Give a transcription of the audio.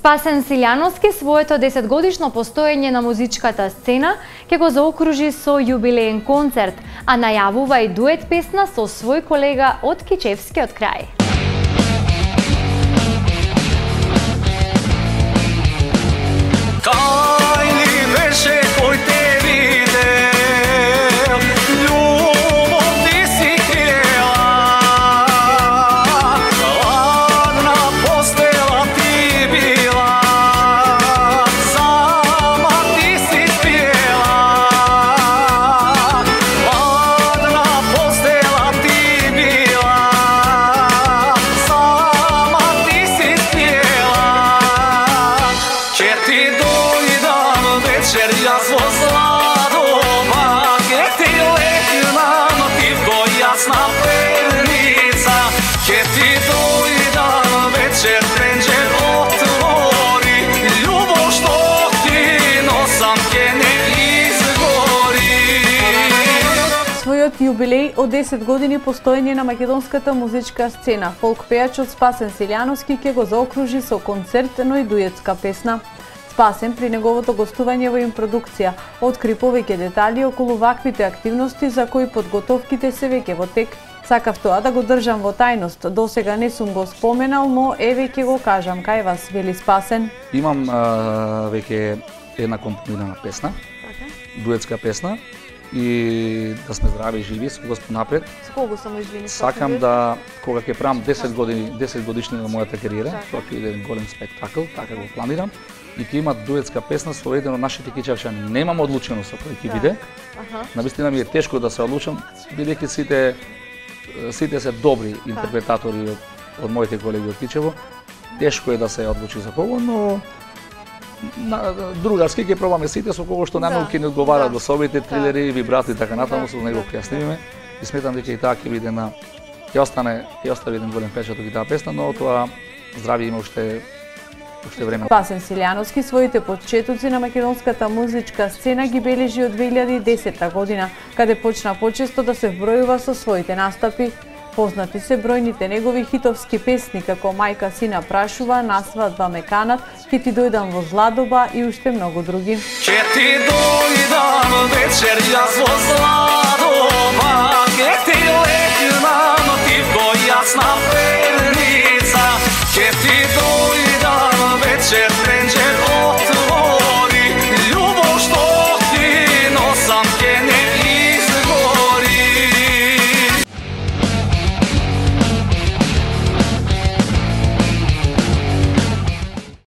Спасен Силјановски своето 10-годишно постоење на музичката сцена ќе го заокружи со јубилеен концерт, а најавува и дует песна со свој колега од Кичевскиот крај. Својот јубилеј од 10 години постоење на македонската музичка сцена, фолк пејачот Спасен Силјановски ќе го заокружи со концерт, но и дуетска песна. Спасен при неговото гостување во импродукција откри повеќе детали околу ваквите активности за кои подготовките се веќе во тек. Сакав тоа да го држам во тајност, досега не сум го споменал, но еве ќе го кажам кај вас, вели Спасен. Имам веќе една компонирана песна, дуетска песна, и да сме здрави и живи со Господ напред. С кого само извини? Сакам да, кога ќе правам 10 годишни на мојата кариера, тоа ќе биде голем спектакл, така го планирам, и ќе има дуетска песна со еден од нашите кичевчани. Немам одлучено со кој ќе биде. Навистина ми е тешко да се одлучам, бидејќи сите се добри интерпретатори од моите колеги од Кичево. Тешко е да се одлучи за кого, но другарски ќе пробаме сите со кого што најмногу ќе ни одговара до собите, трилери, вибрато и така натаму, со него ќе ја снимиме. И сметам дека и таа ќе биде ќе остави еден голем печат од таа песна, но тоа здрави има уште време. Спасен Силјановски своите почетоци на македонската музичка сцена ги бележи од 2010 година, каде почна почесто да се вбројува со своите настапи. Познати се бројните негови хитовски песни како Мајка сина прашува, На свадба ме канат, Ке ти дојдам во Зладоба и уште многу други. Ке ти дојдам вечер јас во Зладоба, ке ти